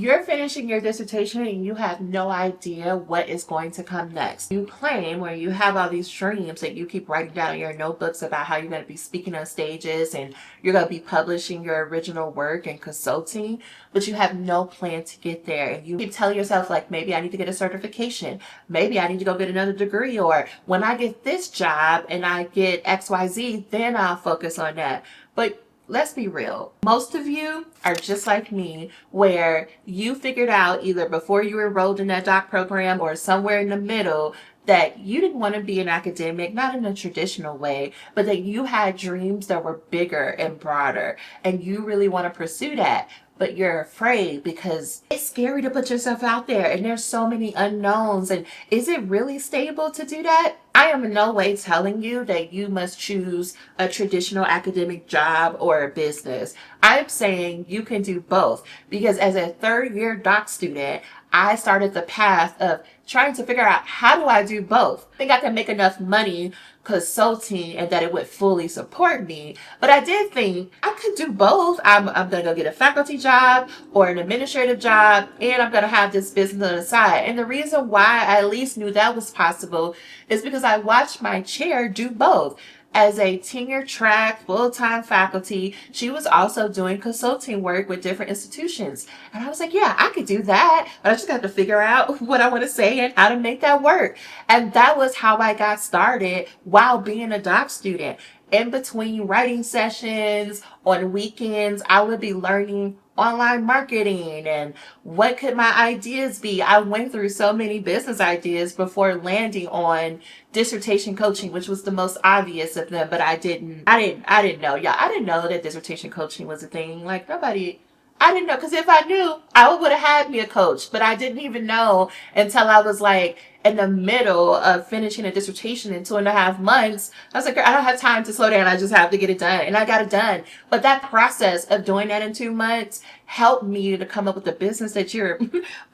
You're finishing your dissertation and you have no idea what is going to come next. You claim, or you have all these dreams that you keep writing down in your notebooks about how you're going to be speaking on stages and you're going to be publishing your original work and consulting, but you have no plan to get there. And you keep telling yourself, like, maybe I need to get a certification. Maybe I need to go get another degree. Or when I get this job and I get XYZ, then I'll focus on that. But let's be real. Most of you are just like me, where you figured out either before you enrolled in that doc program or somewhere in the middle that you didn't want to be an academic, not in a traditional way, but that you had dreams that were bigger and broader, and you really want to pursue that. But you're afraid because it's scary to put yourself out there and there's so many unknowns. And is it really stable to do that? I am in no way telling you that you must choose a traditional academic job or a business. I'm saying you can do both, because as a third year doc student, I started the path of trying to figure out, how do I do both? I think I can make enough money consulting and that it would fully support me. But I did think I could do both. I'm going to go get a faculty job or an administrative job, and I'm going to have this business on the side. And the reason why I at least knew that was possible is because I watched my chair do both. As a tenure track full-time faculty, she was also doing consulting work with different institutions. And I was like, yeah, I could do that. But I just got to figure out what I want to say and how to make that work. And that was how I got started while being a doc student. In between writing sessions, on weekends, I would be learning online marketing and what could my ideas be. I went through so many business ideas before landing on dissertation coaching, which was the most obvious of them, but I didn't know. Yeah, I didn't know that dissertation coaching was a thing. Like, nobody, I didn't know, because if I knew, I would have had me a coach, but I didn't even know until I was like in the middle of finishing a dissertation in 2.5 months. I was like, I don't have time to slow down. I just have to get it done. And I got it done. But that process of doing that in 2 months helped me to come up with the business that you're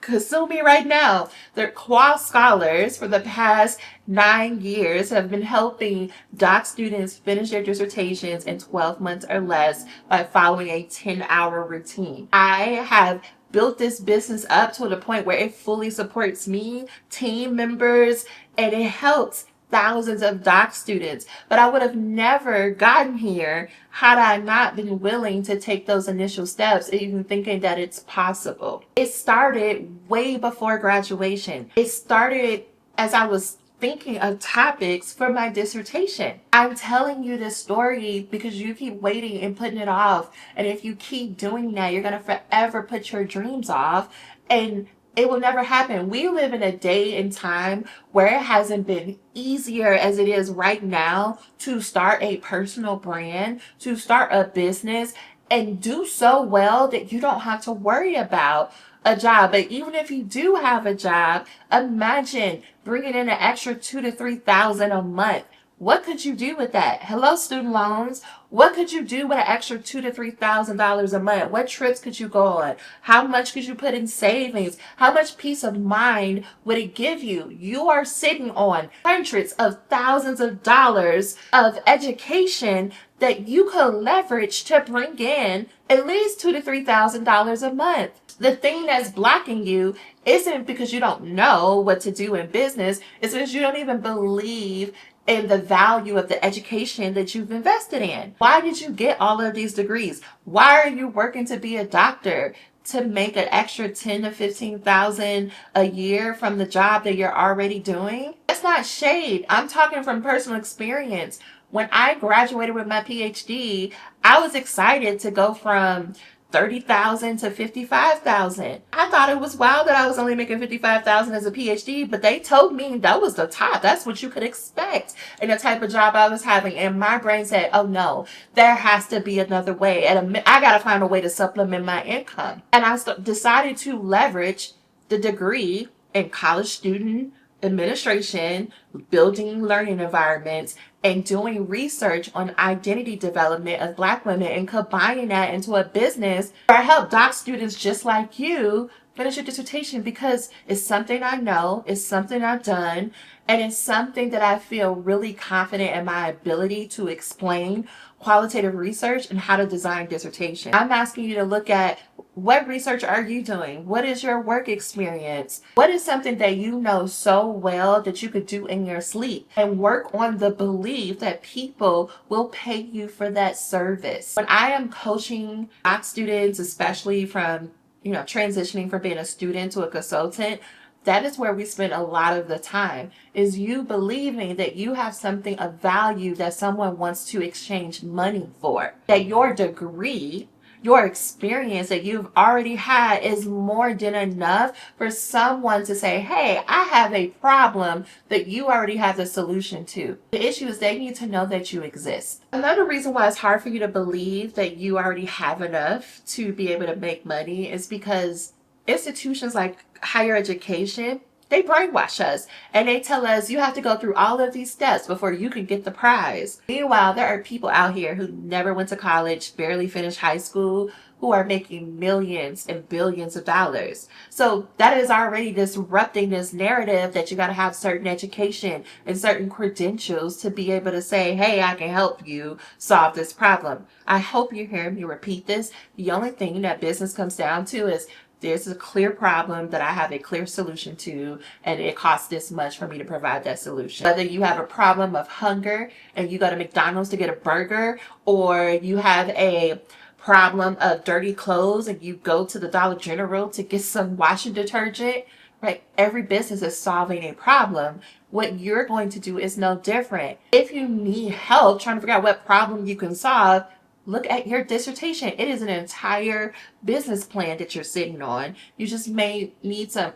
consuming right now. The Qual Scholars, for the past 9 years, have been helping doc students finish their dissertations in 12 months or less by following a 10-hour routine. I have built this business up to the point where it fully supports me, team members, and it helps thousands of doc students. But I would have never gotten here had I not been willing to take those initial steps, even thinking that it's possible. It started way before graduation. It started as I was thinking of topics for my dissertation. I'm telling you this story because you keep waiting and putting it off. And if you keep doing that, you're going to forever put your dreams off, and it will never happen. We live in a day and time where it hasn't been easier as it is right now to start a personal brand, to start a business, and do so well that you don't have to worry about a job. But even if you do have a job, imagine bringing in an extra 2,000 to 3,000 a month. What could you do with that? Hello, student loans. What could you do with an extra $2,000 to $3,000 a month? What trips could you go on? How much could you put in savings? How much peace of mind would it give you? You are sitting on hundreds of thousands of dollars of education that you could leverage to bring in at least $2,000 to $3,000 a month. The thing that's blocking you isn't because you don't know what to do in business. It's because you don't even believe in the value of the education that you've invested in. Why did you get all of these degrees? Why are you working to be a doctor? To make an extra 10 to 15,000 a year from the job that you're already doing? That's not shade. I'm talking from personal experience. When I graduated with my PhD, I was excited to go from 30,000 to 55,000. I thought it was wild that I was only making 55,000 as a PhD, but they told me that was the top. That's what you could expect in the type of job I was having. And my brain said, oh no, there has to be another way. And I got to find a way to supplement my income. And I decided to leverage the degree in college student administration, building learning environments, and doing research on identity development of Black women, and combining that into a business where I help doc students just like you finish your dissertation, because it's something I know, it's something I've done, and it's something that I feel really confident in my ability to explain qualitative research and how to design dissertation. I'm asking you to look at what research are you doing? What is your work experience? What is something that you know so well that you could do in your sleep? And work on the belief that people will pay you for that service. When I am coaching doc students, especially from transitioning from being a student to a consultant, that is where we spend a lot of the time, is you believing that you have something of value that someone wants to exchange money for. That your degree, your experience that you've already had is more than enough for someone to say, hey, I have a problem that you already have the solution to. The issue is they need to know that you exist. Another reason why it's hard for you to believe that you already have enough to be able to make money is because institutions like higher education, they brainwash us and they tell us you have to go through all of these steps before you can get the prize. Meanwhile, there are people out here who never went to college, barely finished high school, who are making millions and billions of dollars. So that is already disrupting this narrative that you got to have certain education and certain credentials to be able to say, hey, I can help you solve this problem. I hope you're hearing me repeat this. The only thing that business comes down to is there's a clear problem that I have a clear solution to, and it costs this much for me to provide that solution. Whether you have a problem of hunger and you go to McDonald's to get a burger, or you have a problem of dirty clothes and you go to the Dollar General to get some washing detergent, right? Every business is solving a problem. What you're going to do is no different. If you need help trying to figure out what problem you can solve, look at your dissertation. It is an entire business plan that you're sitting on. You just may need to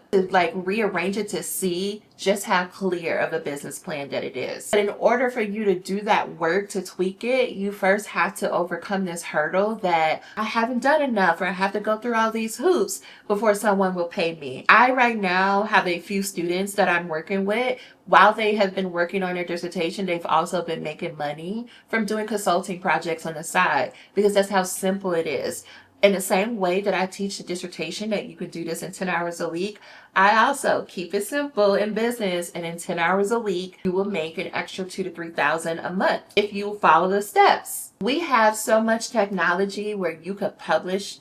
rearrange it to see just how clear of a business plan that it is. But in order for you to do that work to tweak it, you first have to overcome this hurdle that I haven't done enough, or I have to go through all these hoops before someone will pay me. I right now have a few students that I'm working with. While they have been working on their dissertation, they've also been making money from doing consulting projects on the side, because that's how simple it is. In the same way that I teach the dissertation that you can do this in 10 hours a week, I also keep it simple in business, and in 10 hours a week, you will make an extra $2,000 to $3,000 a month if you follow the steps. We have so much technology where you could publish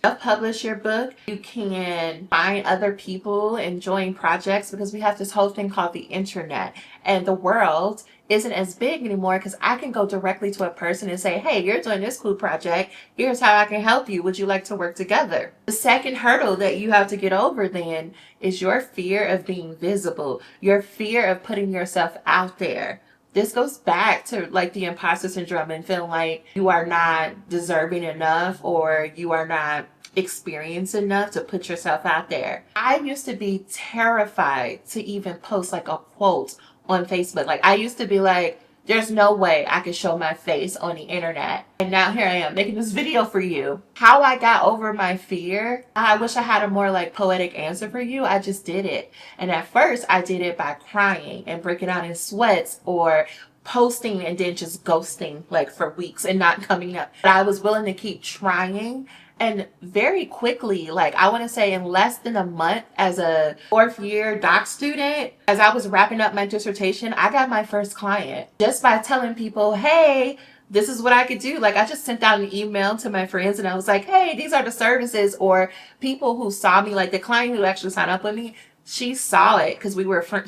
your book. You can find other people and join projects, because we have this whole thing called the internet, and the world isn't as big anymore, because I can go directly to a person and say, hey, you're doing this cool project. Here's how I can help you. Would you like to work together? The second hurdle that you have to get over then is your fear of being visible, your fear of putting yourself out there. This goes back to the imposter syndrome and feeling like you are not deserving enough, or you are not experienced enough to put yourself out there. I used to be terrified to even post a quote on Facebook. I used to be like, there's no way I could show my face on the internet. And now here I am making this video for you. How I got over my fear, I wish I had a more poetic answer for you. I just did it. And at first I did it by crying and breaking out in sweats, or posting and then just ghosting for weeks and not coming up. But I was willing to keep trying. And very quickly, I want to say in less than a month, as a fourth year doc student, as I was wrapping up my dissertation, I got my first client just by telling people, hey, this is what I could do. I just sent out an email to my friends and I was like, hey, these are the services. Or people who saw me, the client who actually signed up with me, she saw it because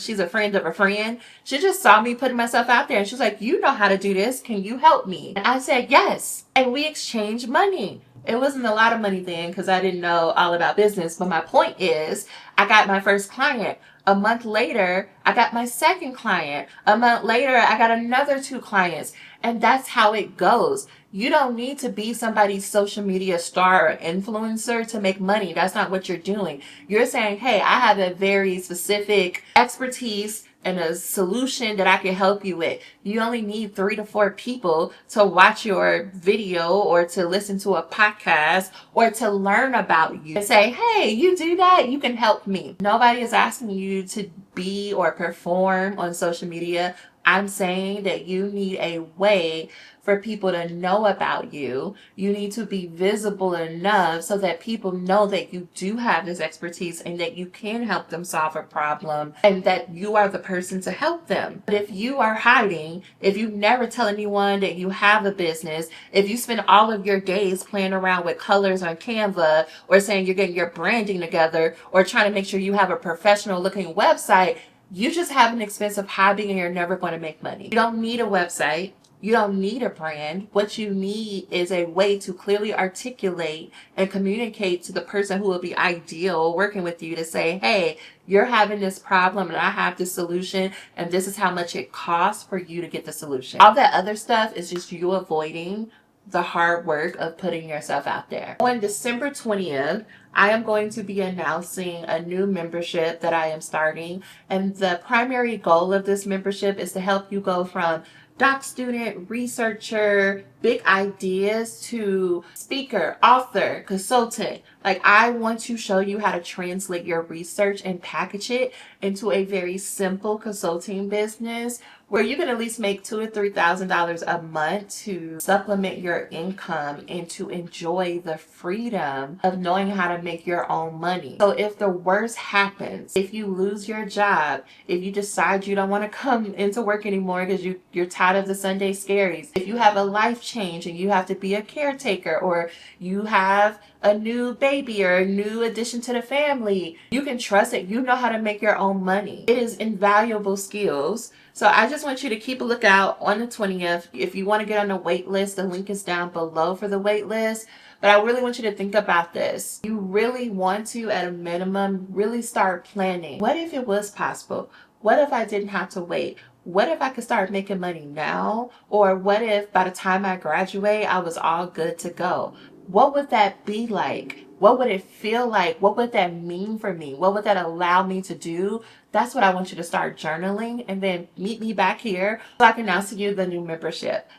she's a friend of a friend. She just saw me putting myself out there and she was like, you know how to do this. Can you help me? And I said, yes. And we exchanged money. It wasn't a lot of money then because I didn't know all about business. But my point is, I got my first client. A month later, I got my second client. A month later, I got another 2 clients. And that's how it goes. You don't need to be somebody's social media star or influencer to make money. That's not what you're doing. You're saying, hey, I have a very specific expertise and a solution that I can help you with. You only need 3 to 4 people to watch your video, or to listen to a podcast, or to learn about you and say, hey, you do that, you can help me. Nobody is asking you to be or perform on social media. I'm saying that you need a way for people to know about you. You need to be visible enough so that people know that you do have this expertise and that you can help them solve a problem and that you are the person to help them. But if you are hiding, if you never tell anyone that you have a business, if you spend all of your days playing around with colors on Canva or saying you're getting your branding together or trying to make sure you have a professional looking website, you just have an expensive hobby and you're never going to make money. You don't need a website. You don't need a brand. What you need is a way to clearly articulate and communicate to the person who will be ideal working with you to say, hey, you're having this problem and I have this solution and this is how much it costs for you to get the solution. All that other stuff is just you avoiding the hard work of putting yourself out there. On December 20th, I am going to be announcing a new membership that I am starting. And the primary goal of this membership is to help you go from doc student, researcher, big ideas to speaker, author, consultant. Like, I want to show you how to translate your research and package it into a very simple consulting business where you can at least make $2,000 to $3,000 a month to supplement your income and to enjoy the freedom of knowing how to make your own money. So if the worst happens, if you lose your job, if you decide you don't want to come into work anymore because you're tired of the Sunday scaries, if you have a life change and you have to be a caretaker, or you have a new baby or a new addition to the family, you can trust that you know how to make your own money. It is invaluable skills. So I just want you to keep a lookout on the 20th. If you want to get on the wait list, the link is down below for the wait list. But I really want you to think about this. You really want to, at a minimum, really start planning. What if it was possible? What if I didn't have to wait? What if I could start making money now? Or what if by the time I graduate, I was all good to go? What would that be like? What would it feel like? What would that mean for me? What would that allow me to do? That's what I want you to start journaling, and then meet me back here so I can announce to you the new membership.